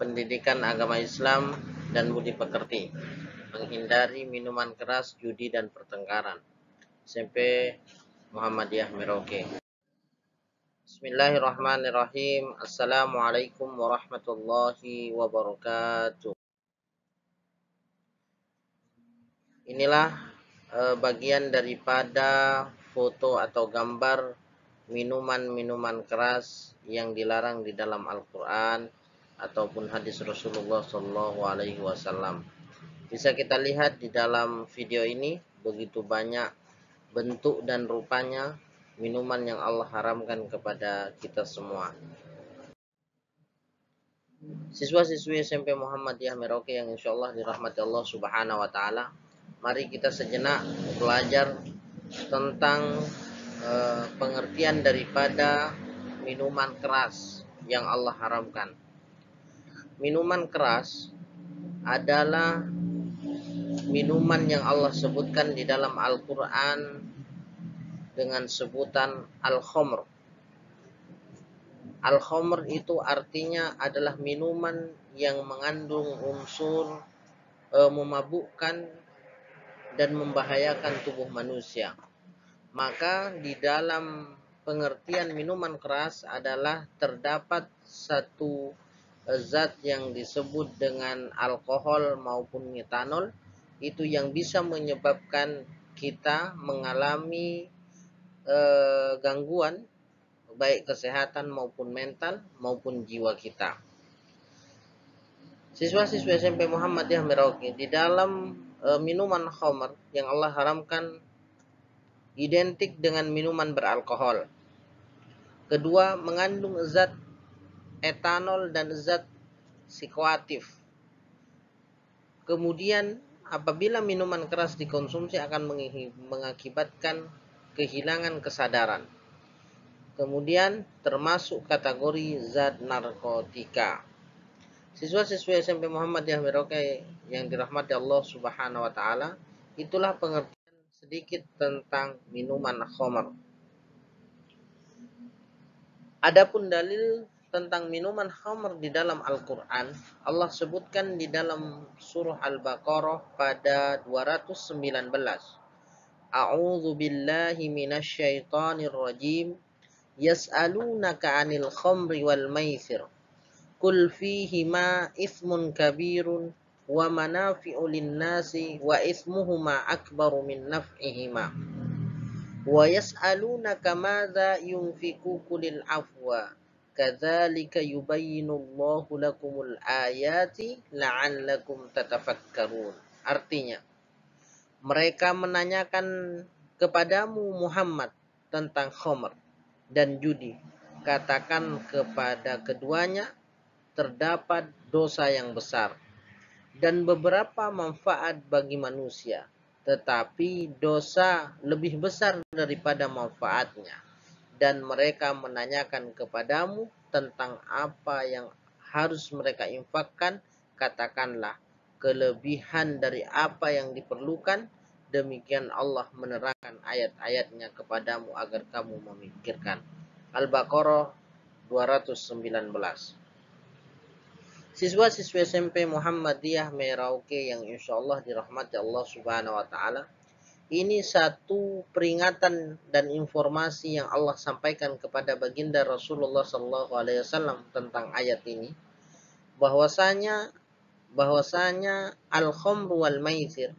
pendidikan agama Islam dan budi pekerti, menghindari minuman keras, judi dan pertengkaran. SMP Muhammadiyah Merauke. Bismillahirrahmanirrahim. Assalamualaikum warahmatullahi wabarakatuh. Inilah bagian daripada foto atau gambar minuman-minuman keras yang dilarang di dalam Al-Quran ataupun hadis Rasulullah SAW. Bisa kita lihat di dalam video ini begitu banyak bentuk dan rupanya minuman yang Allah haramkan kepada kita semua. Siswa-siswi SMP Muhammadiyah Merauke yang insya Allah dirahmati Allah Subhanahu wa Ta'ala, mari kita sejenak belajar tentang pengertian daripada minuman keras yang Allah haramkan. Minuman keras adalah minuman yang Allah sebutkan di dalam Al-Quran dengan sebutan al-khamr. Al-khamr itu artinya adalah minuman yang mengandung unsur memabukkan dan membahayakan tubuh manusia. Maka di dalam pengertian minuman keras adalah terdapat satu zat yang disebut dengan alkohol maupun metanol, itu yang bisa menyebabkan kita mengalami gangguan baik kesehatan maupun mental maupun jiwa kita. Siswa-siswi SMP Muhammadiyah Merauke, di dalam minuman khamr yang Allah haramkan identik dengan minuman beralkohol. Kedua, mengandung zat etanol dan zat psikoaktif. Kemudian apabila minuman keras dikonsumsi akan mengakibatkan kehilangan kesadaran. Kemudian termasuk kategori zat narkotika. Siswa-siswi SMP Muhammadiyah Merauke yang dirahmati Allah Subhanahu wa Ta'ala, itulah pengertian sedikit tentang minuman khamr. Adapun dalil tentang minuman khamr di dalam Al-Quran, Allah sebutkan di dalam surah Al-Baqarah pada 219. A'udzu billahi minasyaitonir rajim. Yas'alunaka 'anil khamri wal maisir. Qul fihima ithmun kabirun wa manafi'u lin-nasi wa ithmuhuma akbaru min naf'ihima. Wa yas'alunaka madza yunfiqu qulil afwa. Kadzalika yubayyinullahu lakumul ayati la'allakum tatafakkarun. Artinya, mereka menanyakan kepadamu Muhammad tentang khamr dan judi. Katakan kepada keduanya terdapat dosa yang besar dan beberapa manfaat bagi manusia, tetapi dosa lebih besar daripada manfaatnya. Dan mereka menanyakan kepadamu tentang apa yang harus mereka infakkan. Katakanlah, kelebihan dari apa yang diperlukan. Demikian Allah menerangkan ayat-ayatnya kepadamu agar kamu memikirkan. Al-Baqarah 219. Siswa-siswi SMP Muhammadiyah Merauke yang insya Allah dirahmati Allah Subhanahu wa Ta'ala, ini satu peringatan dan informasi yang Allah sampaikan kepada baginda Rasulullah SAW tentang ayat ini, bahwasanya al-khamru wal maisir,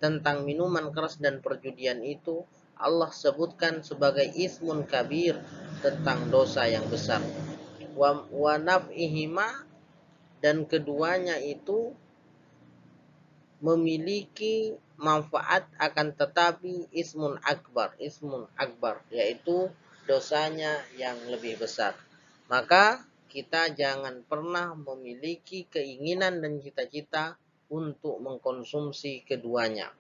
tentang minuman keras dan perjudian itu Allah sebutkan sebagai ismun kabir, tentang dosa yang besar. Wa naf'ihima, dan keduanya itu memiliki manfaat, akan tetapi ismun akbar, yaitu dosanya yang lebih besar. Maka kita jangan pernah memiliki keinginan dan cita-cita untuk mengkonsumsi keduanya,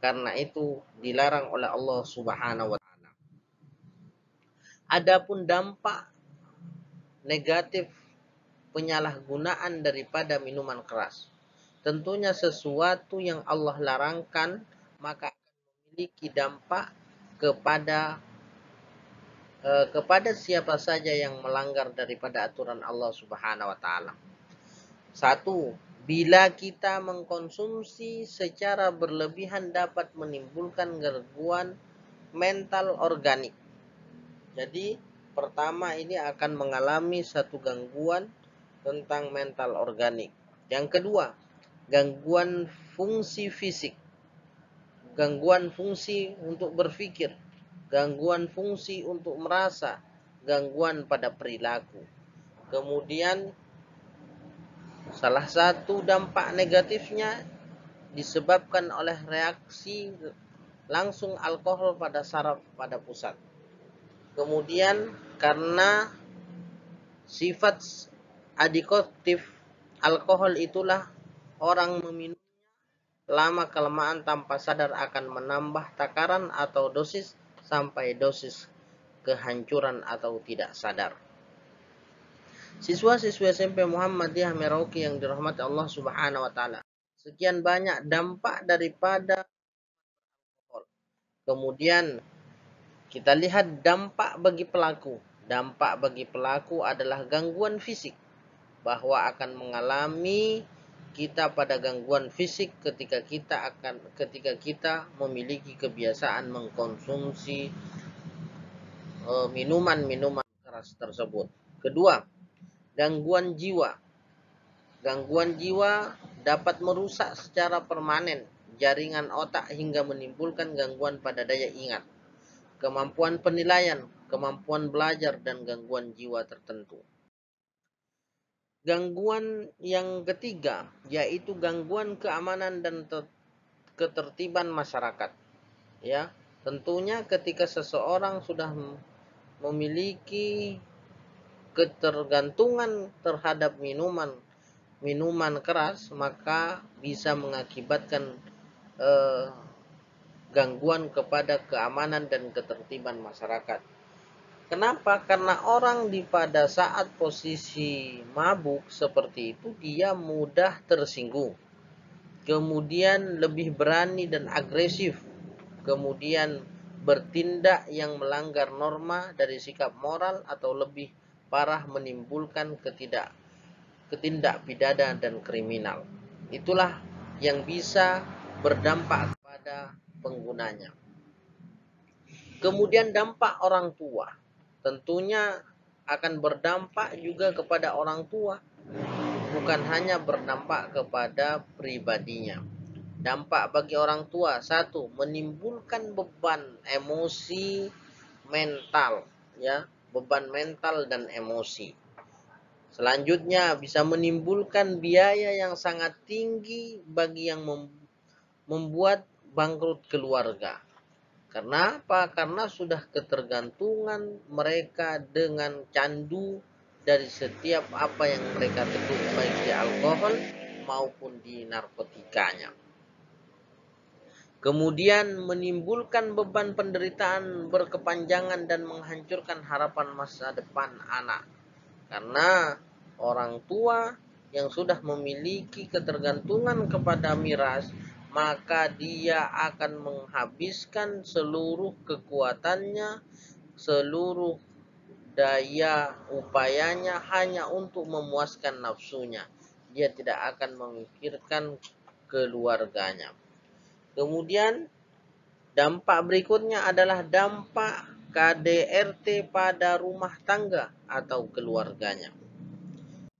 karena itu dilarang oleh Allah Subhanahu wa Ta'ala. Adapun dampak negatif penyalahgunaan daripada minuman keras, tentunya sesuatu yang Allah larangkan maka akan memiliki dampak kepada siapa saja yang melanggar daripada aturan Allah Subhanahu wa Ta'ala. Satu, bila kita mengkonsumsi secara berlebihan dapat menimbulkan gangguan mental organik. Jadi pertama ini akan mengalami satu gangguan tentang mental organik. Yang kedua, gangguan fungsi fisik, gangguan fungsi untuk berpikir, gangguan fungsi untuk merasa, gangguan pada perilaku. Kemudian salah satu dampak negatifnya disebabkan oleh reaksi langsung alkohol pada saraf pada pusat. Kemudian karena sifat adiktif alkohol itulah orang meminum lama kelamaan tanpa sadar akan menambah takaran atau dosis sampai dosis kehancuran atau tidak sadar. Siswa-siswi SMP Muhammadiyah Merauke yang dirahmati Allah Subhanahu wa taala. Sekian banyak dampak daripada alkohol. Kemudian kita lihat dampak bagi pelaku. Dampak bagi pelaku adalah gangguan fisik, bahwa akan mengalami kita pada gangguan fisik ketika kita memiliki kebiasaan mengkonsumsi minuman-minuman keras tersebut. Kedua, gangguan jiwa. Gangguan jiwa dapat merusak secara permanen jaringan otak hingga menimbulkan gangguan pada daya ingat, kemampuan penilaian, kemampuan belajar, dan gangguan jiwa tertentu. Gangguan yang ketiga yaitu gangguan keamanan dan ketertiban masyarakat. Ya, tentunya ketika seseorang sudah memiliki ketergantungan terhadap minuman keras, maka bisa mengakibatkan gangguan kepada keamanan dan ketertiban masyarakat. Kenapa? Karena orang pada saat posisi mabuk seperti itu dia mudah tersinggung. Kemudian lebih berani dan agresif. Kemudian bertindak yang melanggar norma dari sikap moral atau lebih parah menimbulkan ketindak pidana dan kriminal. Itulah yang bisa berdampak pada penggunanya. Kemudian dampak orang tua. Tentunya akan berdampak juga kepada orang tua, bukan hanya berdampak kepada pribadinya. Dampak bagi orang tua, satu, menimbulkan beban emosi mental, ya, beban mental dan emosi. Selanjutnya bisa menimbulkan biaya yang sangat tinggi bagi yang membuat bangkrut keluarga. Karena apa? Karena sudah ketergantungan mereka dengan candu dari setiap apa yang mereka tekuk, baik di alkohol maupun di narkotikanya. Kemudian menimbulkan beban penderitaan berkepanjangan dan menghancurkan harapan masa depan anak. Karena orang tua yang sudah memiliki ketergantungan kepada miras, maka dia akan menghabiskan seluruh kekuatannya, seluruh daya upayanya hanya untuk memuaskan nafsunya. Dia tidak akan memikirkan keluarganya. Kemudian dampak berikutnya adalah dampak KDRT pada rumah tangga atau keluarganya.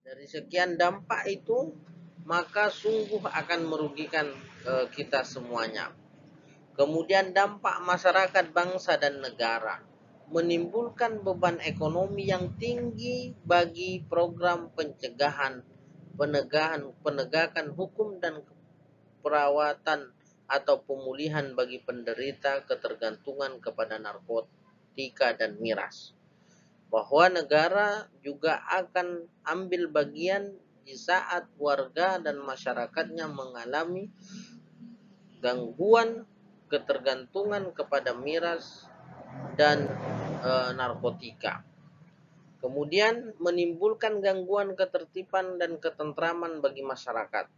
Dari sekian dampak itu, maka sungguh akan merugikan kita semuanya. Kemudian dampak masyarakat, bangsa, dan negara. Menimbulkan beban ekonomi yang tinggi bagi program pencegahan, penegakan hukum, dan perawatan atau pemulihan bagi penderita ketergantungan kepada narkotika dan miras. Bahwa negara juga akan ambil bagian di saat warga dan masyarakatnya mengalami gangguan ketergantungan kepada miras dan narkotika. Kemudian menimbulkan gangguan ketertiban dan ketentraman bagi masyarakat,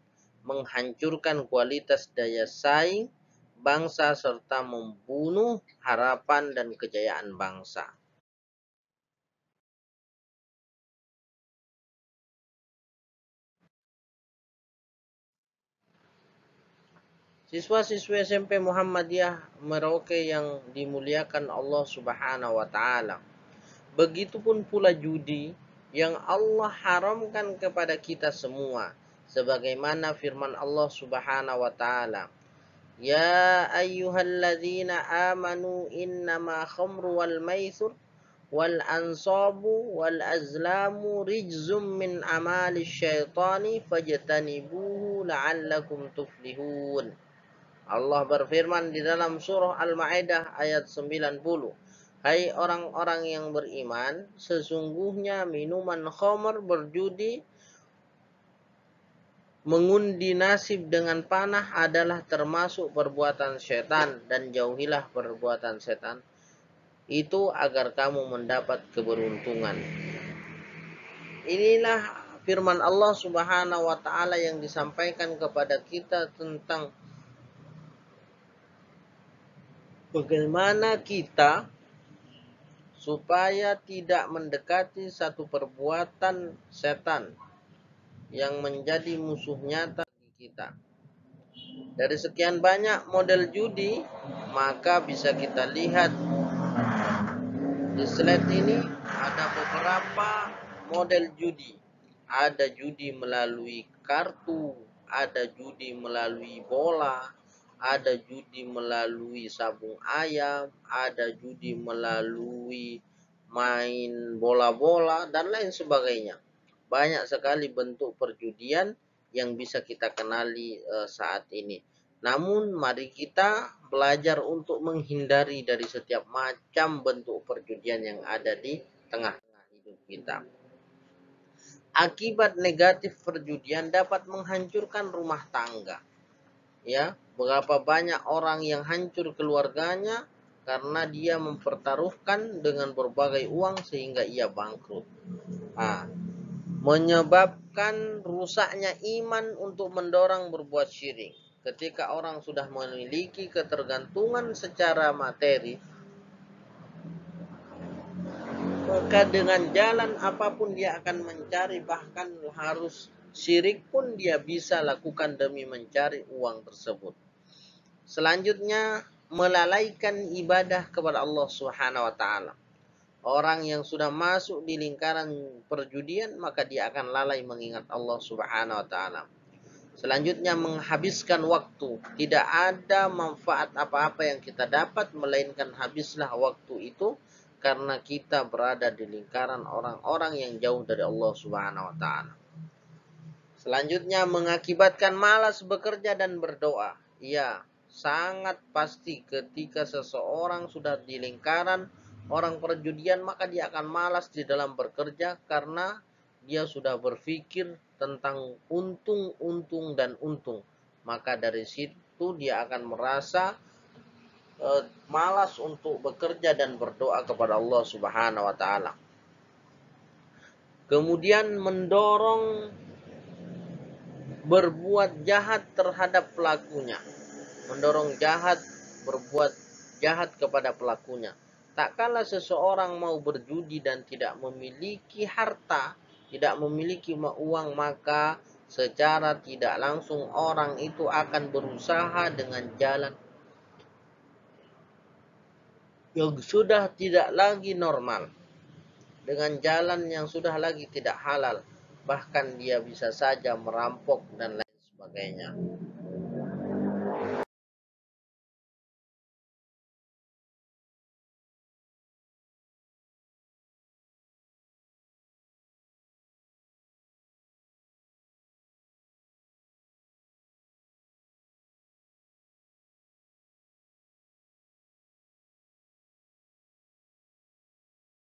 menghancurkan kualitas daya saing bangsa serta membunuh harapan dan kejayaan bangsa. Siswa-siswi SMP Muhammadiyah Merauke yang dimuliakan Allah Subhanahu wa taala. Begitupun pula judi yang Allah haramkan kepada kita semua. Sebagaimana firman Allah Subhanahu wa taala, "Ya ayyuhalladzina amanu innama khamru wal maisir wal ansabu wal azlamu rijzum min amali syaitani fajtanibuhu la'allakum tuflihun." Allah berfirman di dalam surah Al-Maidah ayat 90, "Hai orang-orang yang beriman, sesungguhnya minuman khamr, berjudi, mengundi nasib dengan panah adalah termasuk perbuatan setan, dan jauhilah perbuatan setan itu agar kamu mendapat keberuntungan." Inilah firman Allah Subhanahu wa taala yang disampaikan kepada kita tentang bagaimana kita supaya tidak mendekati satu perbuatan setan yang menjadi musuh nyata bagi kita. Dari sekian banyak model judi, maka bisa kita lihat di slide ini ada beberapa model judi. Ada judi melalui kartu, ada judi melalui bola, ada judi melalui sabung ayam, ada judi melalui main bola-bola, dan lain sebagainya. Banyak sekali bentuk perjudian yang bisa kita kenali saat ini. Namun mari kita belajar untuk menghindari dari setiap macam bentuk perjudian yang ada di tengah-tengah hidup kita. Akibat negatif perjudian dapat menghancurkan rumah tangga. Ya, berapa banyak orang yang hancur keluarganya karena dia mempertaruhkan dengan berbagai uang sehingga ia bangkrut. Menyebabkan rusaknya iman untuk mendorong berbuat syirik. Ketika orang sudah memiliki ketergantungan secara materi, maka dengan jalan apapun dia akan mencari, bahkan harus syirik pun dia bisa lakukan demi mencari uang tersebut. Selanjutnya, melalaikan ibadah kepada Allah Subhanahu wa taala. Orang yang sudah masuk di lingkaran perjudian, maka dia akan lalai mengingat Allah Subhanahu wa taala. Selanjutnya, menghabiskan waktu. Tidak ada manfaat apa-apa yang kita dapat, melainkan habislah waktu itu karena kita berada di lingkaran orang-orang yang jauh dari Allah Subhanahu wa taala. Selanjutnya, mengakibatkan malas bekerja dan berdoa. Ya, sangat pasti ketika seseorang sudah di lingkaran orang perjudian, maka dia akan malas di dalam bekerja karena dia sudah berpikir tentang untung dan untung. Maka dari situ dia akan merasa malas untuk bekerja dan berdoa kepada Allah Subhanahu wa taala. Kemudian mendorong berbuat jahat terhadap pelakunya. Berbuat jahat kepada pelakunya. Tak kala seseorang mau berjudi dan tidak memiliki harta, tidak memiliki uang, maka secara tidak langsung orang itu akan berusaha dengan jalan yang sudah tidak lagi normal, dengan jalan yang sudah lagi tidak halal. Bahkan dia bisa saja merampok dan lain sebagainya.